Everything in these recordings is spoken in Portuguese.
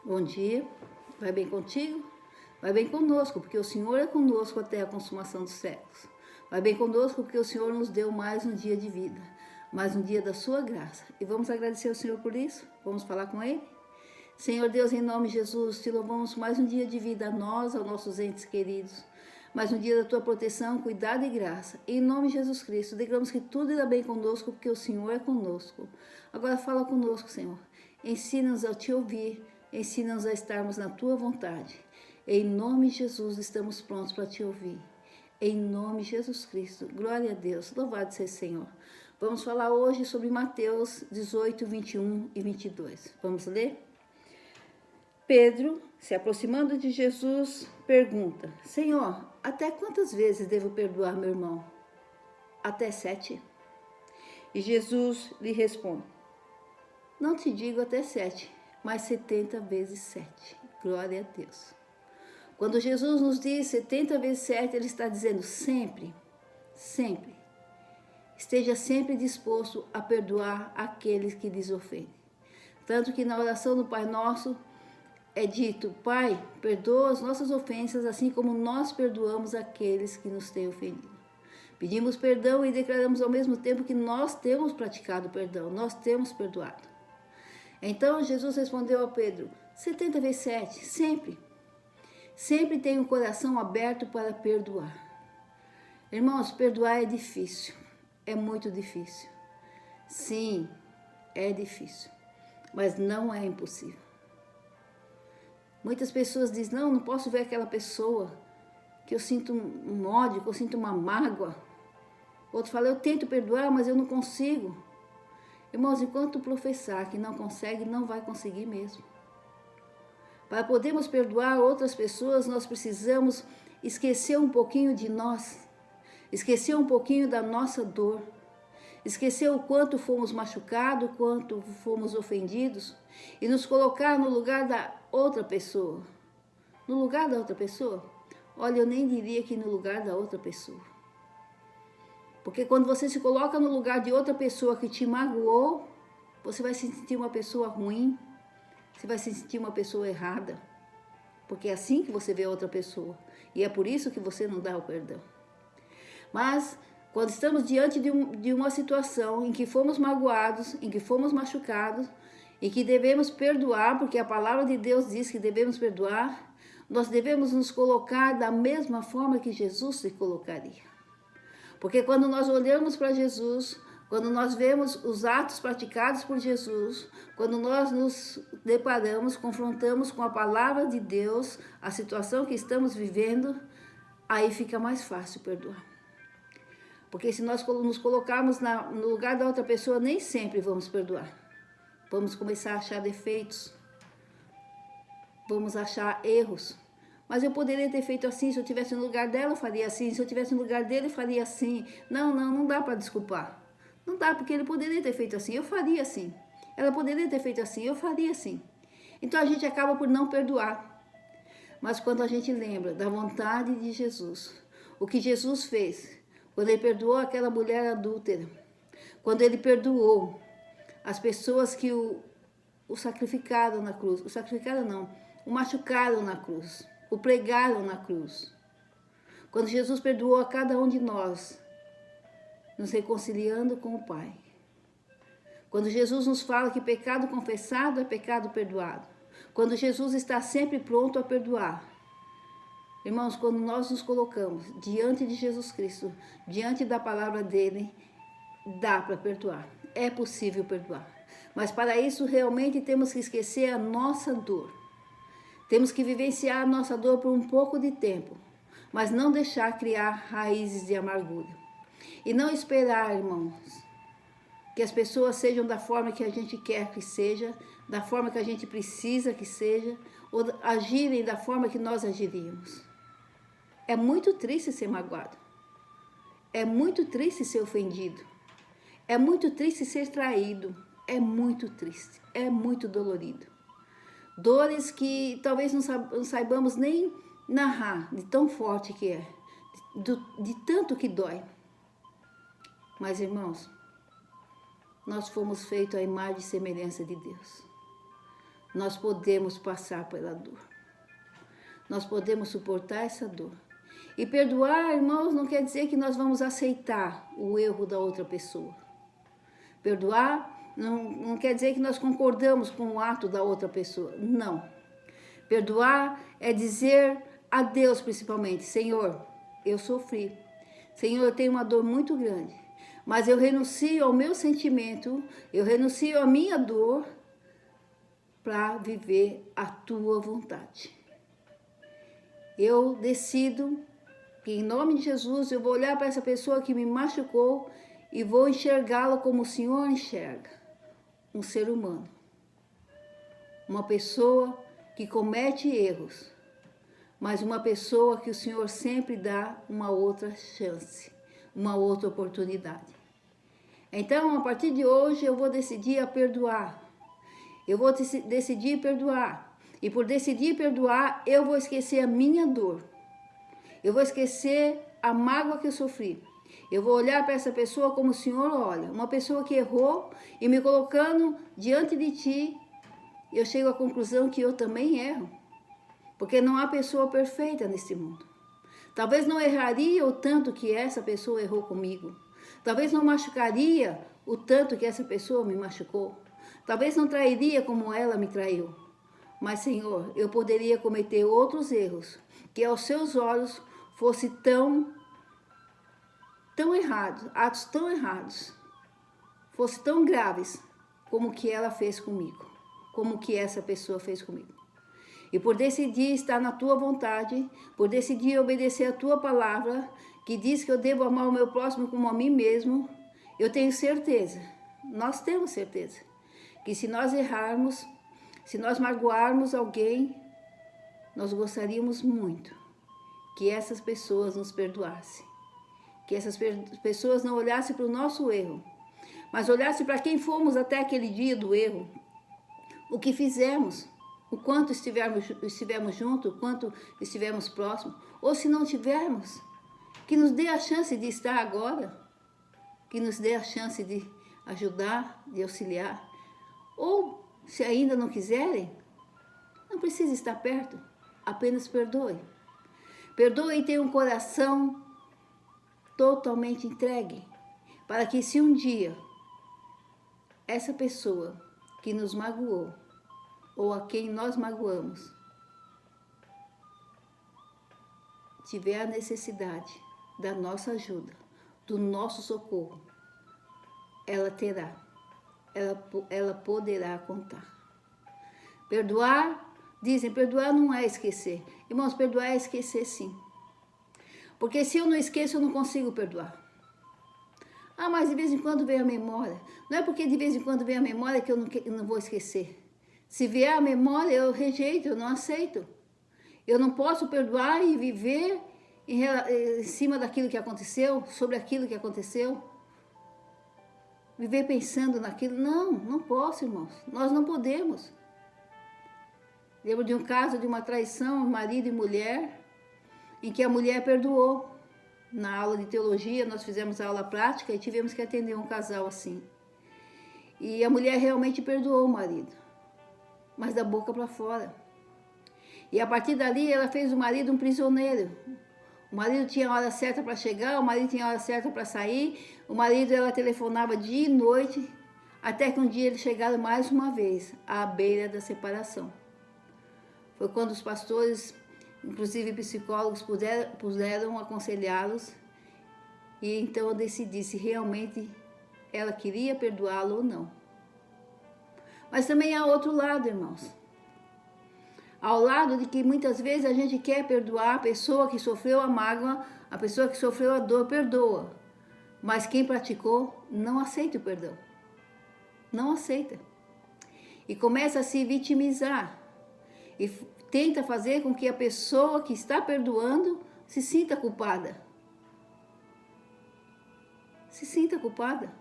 Bom dia, vai bem contigo? Vai bem conosco, porque o Senhor é conosco até a consumação dos séculos. Vai bem conosco, porque o Senhor nos deu mais um dia de vida, mais um dia da sua graça. E vamos agradecer ao Senhor por isso? Vamos falar com Ele? Senhor Deus, em nome de Jesus, te louvamos mais um dia de vida a nós, aos nossos entes queridos. Mais um dia da tua proteção, cuidado e graça. Em nome de Jesus Cristo, declaramos que tudo irá bem conosco, porque o Senhor é conosco. Agora fala conosco, Senhor. Ensina-nos a te ouvir, ensina-nos a estarmos na tua vontade. Em nome de Jesus, estamos prontos para te ouvir. Em nome de Jesus Cristo, glória a Deus, louvado seja o Senhor. Vamos falar hoje sobre Mateus 18, 21 e 22. Vamos ler? Pedro, se aproximando de Jesus, pergunta: Senhor, até quantas vezes devo perdoar meu irmão? Até 7? E Jesus lhe responde: Não te digo até 7, mas 70 vezes 7. Glória a Deus. Quando Jesus nos diz 70 vezes 7, Ele está dizendo sempre, sempre. Esteja sempre disposto a perdoar aqueles que lhes ofendem. Tanto que na oração do Pai Nosso é dito: Pai, perdoa as nossas ofensas, assim como nós perdoamos aqueles que nos têm ofendido. Pedimos perdão e declaramos ao mesmo tempo que nós temos praticado perdão, nós temos perdoado. Então Jesus respondeu a Pedro: 70 vezes 7, sempre. Sempre tenha o coração aberto para perdoar. Irmãos, perdoar é difícil, é muito difícil. Sim, é difícil, mas não é impossível. Muitas pessoas dizem: não posso ver aquela pessoa, que eu sinto um ódio, que eu sinto uma mágoa. Outro fala: eu tento perdoar, mas eu não consigo. Irmãos, enquanto professar que não consegue, não vai conseguir mesmo. Para podermos perdoar outras pessoas, nós precisamos esquecer um pouquinho de nós, esquecer um pouquinho da nossa dor, esquecer o quanto fomos machucados, o quanto fomos ofendidos, e nos colocar no lugar da outra pessoa. No lugar da outra pessoa? Olha, eu nem diria que no lugar da outra pessoa. Porque quando você se coloca no lugar de outra pessoa que te magoou, você vai se sentir uma pessoa ruim, você vai se sentir uma pessoa errada. Porque é assim que você vê a outra pessoa. E é por isso que você não dá o perdão. Mas quando estamos diante de uma situação em que fomos magoados, em que fomos machucados, e que devemos perdoar, porque a palavra de Deus diz que devemos perdoar, nós devemos nos colocar da mesma forma que Jesus se colocaria. Porque quando nós olhamos para Jesus, quando nós vemos os atos praticados por Jesus, quando nós nos deparamos, confrontamos com a palavra de Deus, a situação que estamos vivendo, aí fica mais fácil perdoar. Porque se nós nos colocarmos no lugar da outra pessoa, nem sempre vamos perdoar. Vamos começar a achar defeitos, vamos achar erros. Mas eu poderia ter feito assim, se eu estivesse no lugar dela, eu faria assim, se eu estivesse no lugar dele, eu faria assim. Não dá para desculpar. Não dá, porque ele poderia ter feito assim, eu faria assim. Ela poderia ter feito assim, eu faria assim. Então a gente acaba por não perdoar. Mas quando a gente lembra da vontade de Jesus, o que Jesus fez, quando ele perdoou aquela mulher adúltera, quando ele perdoou as pessoas que o sacrificaram na cruz, o machucaram na cruz, o pregaram na cruz. Quando Jesus perdoou a cada um de nós, nos reconciliando com o Pai. Quando Jesus nos fala que pecado confessado é pecado perdoado. Quando Jesus está sempre pronto a perdoar. Irmãos, quando nós nos colocamos diante de Jesus Cristo, diante da palavra dele, dá para perdoar. É possível perdoar. Mas para isso realmente temos que esquecer a nossa dor. Temos que vivenciar a nossa dor por um pouco de tempo, mas não deixar criar raízes de amargura. E não esperar, irmãos, que as pessoas sejam da forma que a gente quer que seja, da forma que a gente precisa que seja, ou agirem da forma que nós agiríamos. É muito triste ser magoado. É muito triste ser ofendido. É muito triste ser traído. É muito triste. É muito dolorido. Dores que talvez não saibamos nem narrar, de tão forte que é, de tanto que dói. Mas, irmãos, nós fomos feitos à imagem e semelhança de Deus. nós podemos passar pela dor. Nós podemos suportar essa dor. E perdoar, irmãos, não quer dizer que nós vamos aceitar o erro da outra pessoa. Perdoar não quer dizer que nós concordamos com o ato da outra pessoa. Não. Perdoar é dizer a Deus, principalmente: Senhor, eu sofri. Senhor, eu tenho uma dor muito grande. Mas eu renuncio ao meu sentimento, eu renuncio à minha dor para viver a tua vontade. Eu decido que, em nome de Jesus, eu vou olhar para essa pessoa que me machucou e vou enxergá-la como o Senhor enxerga. Um ser humano. Uma pessoa que comete erros, mas uma pessoa que o Senhor sempre dá uma outra chance, uma outra oportunidade. Então, a partir de hoje, eu vou decidir a perdoar. Eu vou decidir perdoar. E por decidir perdoar, eu vou esquecer a minha dor. Eu vou esquecer a mágoa que eu sofri. Eu vou olhar para essa pessoa como o Senhor olha. Uma pessoa que errou e me colocando diante de ti, eu chego à conclusão que eu também erro. Porque não há pessoa perfeita neste mundo. Talvez não erraria o tanto que essa pessoa errou comigo. Talvez não machucaria o tanto que essa pessoa me machucou. Talvez não trairia como ela me traiu. Mas, Senhor, eu poderia cometer outros erros que aos seus olhos fossem tão errados, atos tão errados, fossem tão graves como o que ela fez comigo, como o que essa pessoa fez comigo. E por decidir estar na tua vontade, por decidir obedecer a tua palavra, que diz que eu devo amar o meu próximo como a mim mesmo, eu tenho certeza, nós temos certeza, que se nós errarmos, se nós magoarmos alguém, nós gostaríamos muito que essas pessoas nos perdoassem. Que essas pessoas não olhassem para o nosso erro, mas olhassem para quem fomos até aquele dia do erro, o que fizemos, o quanto estivemos juntos, o quanto estivemos próximos, ou se não tivermos, que nos dê a chance de estar agora, que nos dê a chance de ajudar, de auxiliar, ou se ainda não quiserem, não precisa estar perto, apenas perdoe. Perdoe e tenha um coração totalmente entregue, para que se um dia essa pessoa que nos magoou, ou a quem nós magoamos, tiver a necessidade da nossa ajuda, do nosso socorro, ela terá, ela poderá contar. Perdoar, dizem, perdoar não é esquecer. Irmãos, perdoar é esquecer sim. Porque se eu não esqueço, eu não consigo perdoar. Ah, mas de vez em quando vem a memória. Não é porque de vez em quando vem a memória que eu não vou esquecer. Se vier a memória, eu rejeito, eu não aceito. Eu não posso perdoar e viver em cima daquilo que aconteceu, sobre aquilo que aconteceu. Viver pensando naquilo. Não, não posso, irmãos. Nós não podemos. Lembro de um caso de uma traição, marido e mulher, em que a mulher perdoou. Na aula de teologia, nós fizemos a aula prática e tivemos que atender um casal assim. E a mulher realmente perdoou o marido, mas da boca para fora. E a partir dali, ela fez o marido um prisioneiro. O marido tinha a hora certa para chegar, o marido tinha a hora certa para sair, o marido, ela telefonava dia e noite, até que um dia eles chegaram mais uma vez à beira da separação. Foi quando os pastores, inclusive psicólogos, puderam aconselhá-los, e então eu decidi se realmente ela queria perdoá-lo ou não. Mas também há outro lado, irmãos. Ao lado de que muitas vezes a gente quer perdoar a pessoa que sofreu a mágoa, a pessoa que sofreu a dor, perdoa. Mas quem praticou não aceita o perdão. Não aceita. E começa a se vitimizar. E tenta fazer com que a pessoa que está perdoando se sinta culpada. Se sinta culpada.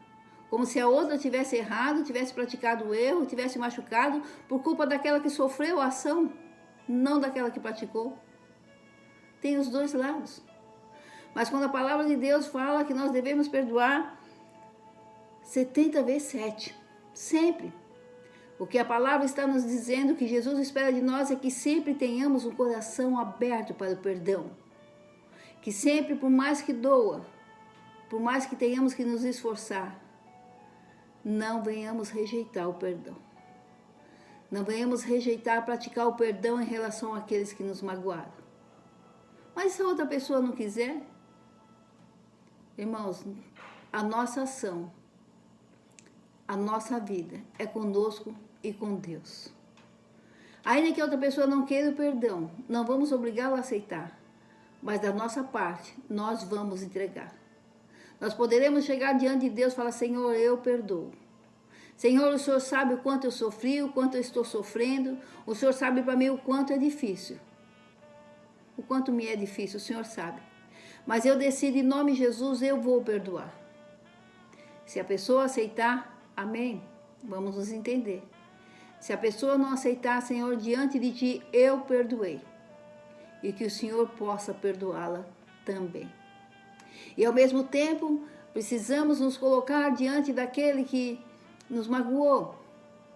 Como se a outra tivesse errado, tivesse praticado o erro, tivesse machucado por culpa daquela que sofreu a ação, não daquela que praticou. Tem os dois lados. Mas quando a palavra de Deus fala que nós devemos perdoar 70 vezes 7, sempre. O que a palavra está nos dizendo, que Jesus espera de nós, é que sempre tenhamos um coração aberto para o perdão. Que sempre, por mais que doa, por mais que tenhamos que nos esforçar, não venhamos rejeitar o perdão. Não venhamos rejeitar, praticar o perdão em relação àqueles que nos magoaram. Mas se a outra pessoa não quiser, irmãos, a nossa ação, a nossa vida é conosco e com Deus. Ainda que a outra pessoa não queira o perdão, não vamos obrigá-la a aceitar, mas da nossa parte, nós vamos entregar. Nós poderemos chegar diante de Deus e falar: Senhor, eu perdoo. Senhor, o Senhor sabe o quanto eu sofri, o quanto eu estou sofrendo. O Senhor sabe para mim o quanto é difícil. O quanto me é difícil, o Senhor sabe. Mas eu decido, em nome de Jesus, eu vou perdoar. Se a pessoa aceitar, amém, vamos nos entender. Se a pessoa não aceitar, Senhor, diante de Ti, eu perdoei. E que o Senhor possa perdoá-la também. E ao mesmo tempo, precisamos nos colocar diante daquele que nos magoou,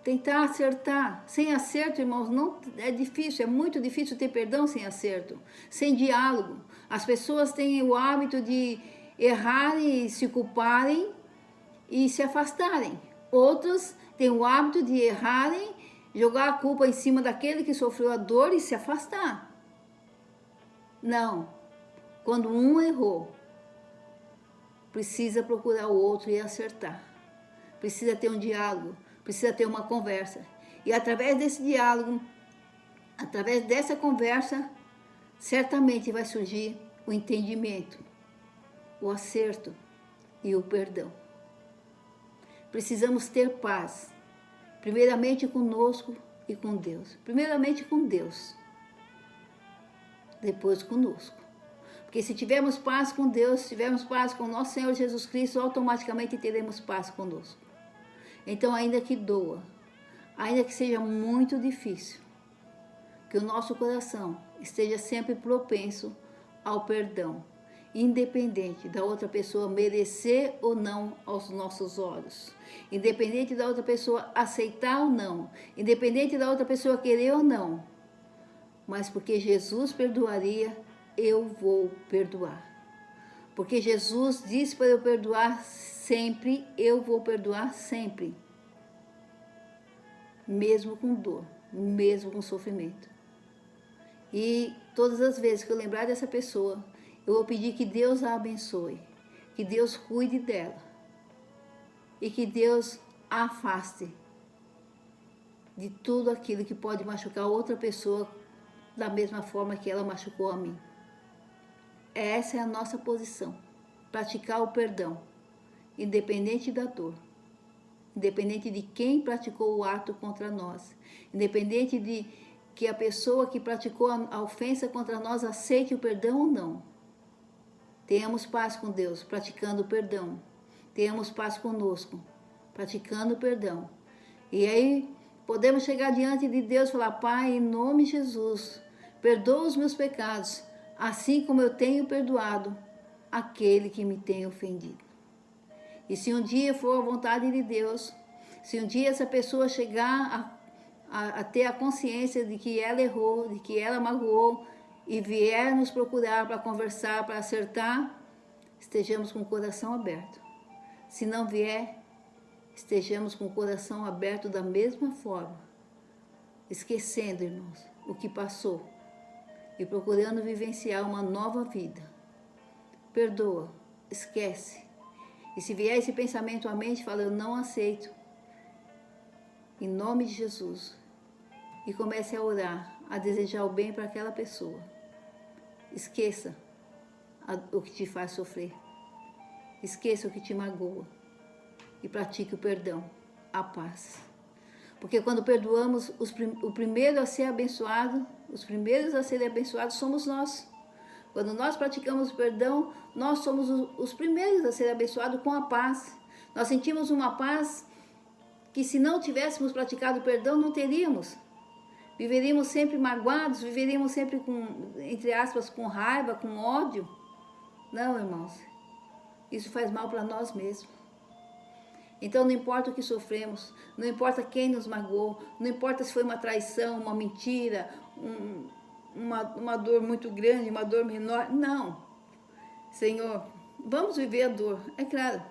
tentar acertar. Sem acerto, irmãos, não é difícil, é muito difícil ter perdão sem acerto, sem diálogo. As pessoas têm o hábito de errarem, se culparem e se afastarem. Outras têm o hábito de errarem, jogar a culpa em cima daquele que sofreu a dor e se afastar. Não. Quando um errou, precisa procurar o outro e acertar. Precisa ter um diálogo, precisa ter uma conversa. E através desse diálogo, através dessa conversa, certamente vai surgir o entendimento, o acerto e o perdão. Precisamos ter paz, primeiramente conosco e com Deus. Primeiramente com Deus, depois conosco. Porque se tivermos paz com Deus, se tivermos paz com nosso Senhor Jesus Cristo, automaticamente teremos paz conosco. Então, ainda que doa, ainda que seja muito difícil, que o nosso coração esteja sempre propenso ao perdão, independente da outra pessoa merecer ou não aos nossos olhos, independente da outra pessoa aceitar ou não, independente da outra pessoa querer ou não, mas porque Jesus perdoaria, eu vou perdoar. Porque Jesus disse para eu perdoar sempre, eu vou perdoar sempre. Mesmo com dor, mesmo com sofrimento. E todas as vezes que eu lembrar dessa pessoa, eu vou pedir que Deus a abençoe, que Deus cuide dela e que Deus a afaste de tudo aquilo que pode machucar outra pessoa da mesma forma que ela machucou a mim. Essa é a nossa posição, praticar o perdão, independente da dor, independente de quem praticou o ato contra nós, independente de que a pessoa que praticou a ofensa contra nós aceite o perdão ou não. Tenhamos paz com Deus, praticando o perdão. Tenhamos paz conosco, praticando o perdão. E aí podemos chegar diante de Deus e falar: Pai, em nome de Jesus, perdoa os meus pecados, assim como eu tenho perdoado aquele que me tem ofendido. E se um dia for a vontade de Deus, se um dia essa pessoa chegar a ter a consciência de que ela errou, de que ela magoou, e vier nos procurar para conversar, para acertar, estejamos com o coração aberto. Se não vier, estejamos com o coração aberto da mesma forma, esquecendo, irmãos, o que passou e procurando vivenciar uma nova vida. Perdoa, esquece. E se vier esse pensamento à mente, fala: eu não aceito, em nome de Jesus, e comece a orar, a desejar o bem para aquela pessoa. Esqueça o que te faz sofrer. Esqueça o que te magoa e pratique o perdão, a paz. Porque quando perdoamos, o primeiro a ser abençoado, os primeiros a serem abençoados somos nós. Quando nós praticamos o perdão, nós somos os primeiros a serem abençoados com a paz. Nós sentimos uma paz que, se não tivéssemos praticado o perdão, não teríamos. Viveríamos sempre magoados, viveríamos sempre com, entre aspas, com raiva, com ódio. Não, irmãos, isso faz mal para nós mesmos. Então não importa o que sofremos, não importa quem nos magoou, não importa se foi uma traição, uma mentira, uma dor muito grande, uma dor menor, não. Senhor, vamos viver a dor. É claro,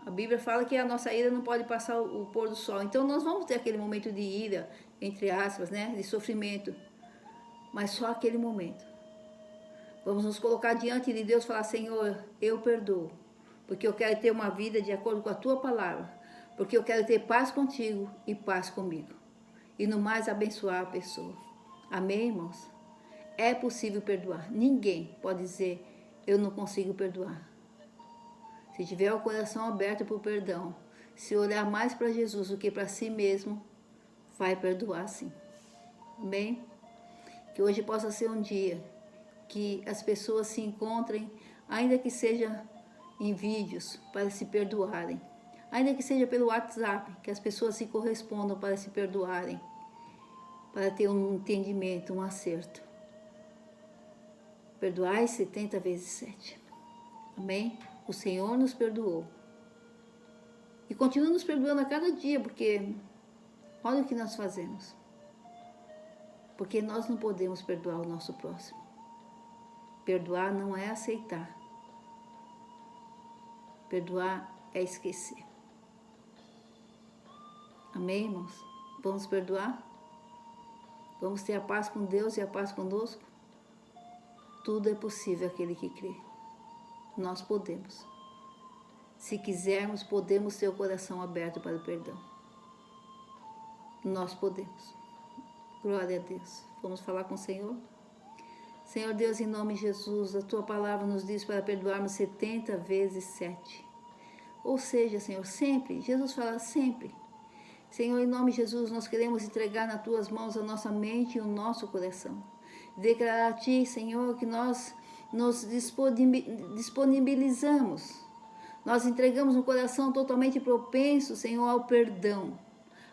a Bíblia fala que a nossa ira não pode passar o pôr do sol. Então nós vamos ter aquele momento de ira, entre aspas, né, de sofrimento. Mas só aquele momento. Vamos nos colocar diante de Deus e falar, Senhor, eu perdoo. Porque eu quero ter uma vida de acordo com a Tua palavra. Porque eu quero ter paz contigo e paz comigo. E no mais abençoar a pessoa. Amém, irmãos? É possível perdoar. Ninguém pode dizer, eu não consigo perdoar. Se tiver o coração aberto para o perdão, se olhar mais para Jesus do que para si mesmo, vai perdoar sim. Amém? Que hoje possa ser um dia que as pessoas se encontrem, ainda que seja em vídeos, para se perdoarem. Ainda que seja pelo WhatsApp, que as pessoas se correspondam para se perdoarem, para ter um entendimento, um acerto. Perdoai 70 vezes 7. Amém? O Senhor nos perdoou. E continua nos perdoando a cada dia, porque olha o que nós fazemos. Porque nós não podemos perdoar o nosso próximo. Perdoar não é aceitar. Perdoar é esquecer. Amém, irmãos? Vamos perdoar? Vamos ter a paz com Deus e a paz conosco? Tudo é possível àquele que crê. Nós podemos. Se quisermos, podemos ter o coração aberto para o perdão. Nós podemos. Glória a Deus. Vamos falar com o Senhor? Senhor Deus, em nome de Jesus, a Tua palavra nos diz para perdoarmos 70 vezes 7. Ou seja, Senhor, sempre, Jesus fala sempre. Senhor, em nome de Jesus, nós queremos entregar nas Tuas mãos a nossa mente e o nosso coração. Declarar a Ti, Senhor, que nós nos disponibilizamos. Nós entregamos um coração totalmente propenso, Senhor, ao perdão.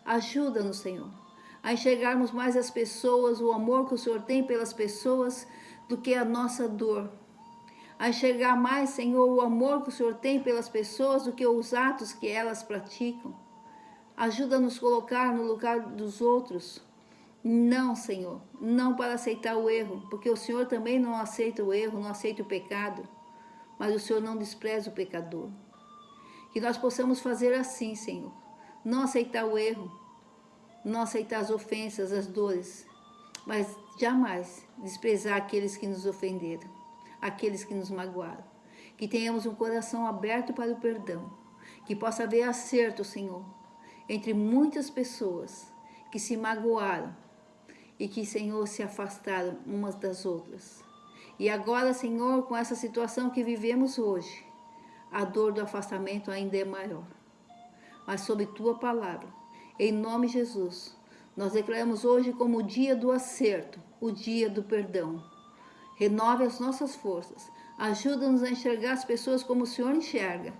Ajuda-nos, Senhor, a enxergarmos mais as pessoas, o amor que o Senhor tem pelas pessoas, do que a nossa dor. A enxergar mais, Senhor, o amor que o Senhor tem pelas pessoas, do que os atos que elas praticam. Ajuda a nos colocar no lugar dos outros. Não, Senhor, não para aceitar o erro, porque o Senhor também não aceita o erro, não aceita o pecado, mas o Senhor não despreza o pecador. Que nós possamos fazer assim, Senhor, não aceitar o erro, não aceitar as ofensas, as dores, mas jamais desprezar aqueles que nos ofenderam, aqueles que nos magoaram. Que tenhamos um coração aberto para o perdão, que possa haver acerto, Senhor, entre muitas pessoas que se magoaram e que, Senhor, se afastaram umas das outras. E agora, Senhor, com essa situação que vivemos hoje, a dor do afastamento ainda é maior. Mas sob Tua palavra, em nome de Jesus, nós declaramos hoje como o dia do acerto, o dia do perdão. Renove as nossas forças, ajuda-nos a enxergar as pessoas como o Senhor enxerga,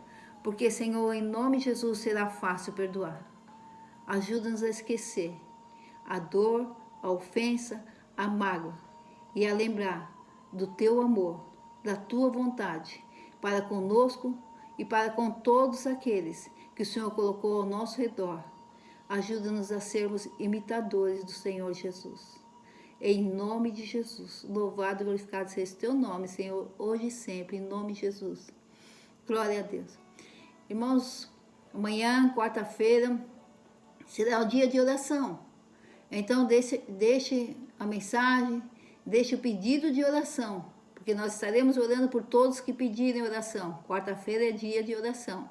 porque, Senhor, em nome de Jesus será fácil perdoar. Ajuda-nos a esquecer a dor, a ofensa, a mágoa e a lembrar do Teu amor, da Tua vontade para conosco e para com todos aqueles que o Senhor colocou ao nosso redor. Ajuda-nos a sermos imitadores do Senhor Jesus. Em nome de Jesus, louvado e glorificado seja o Teu nome, Senhor, hoje e sempre, em nome de Jesus. Glória a Deus. Irmãos, amanhã, quarta-feira, será o dia de oração. Então, deixe a mensagem, deixe o pedido de oração, porque nós estaremos orando por todos que pedirem oração. Quarta-feira é dia de oração.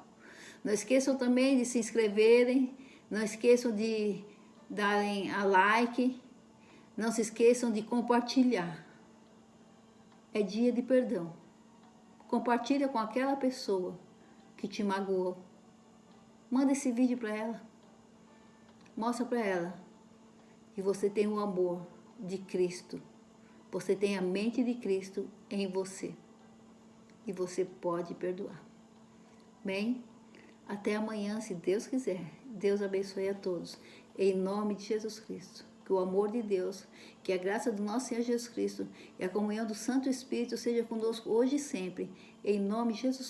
Não esqueçam também de se inscreverem, não esqueçam de darem a like, não se esqueçam de compartilhar. É dia de perdão. Compartilha com aquela pessoa que te magoou. Manda esse vídeo para ela. Mostra para ela que você tem o amor de Cristo. Você tem a mente de Cristo em você. E você pode perdoar. Bem, até amanhã, se Deus quiser. Deus abençoe a todos. Em nome de Jesus Cristo. Que o amor de Deus, que a graça do nosso Senhor Jesus Cristo e a comunhão do Santo Espírito seja conosco hoje e sempre. Em nome de Jesus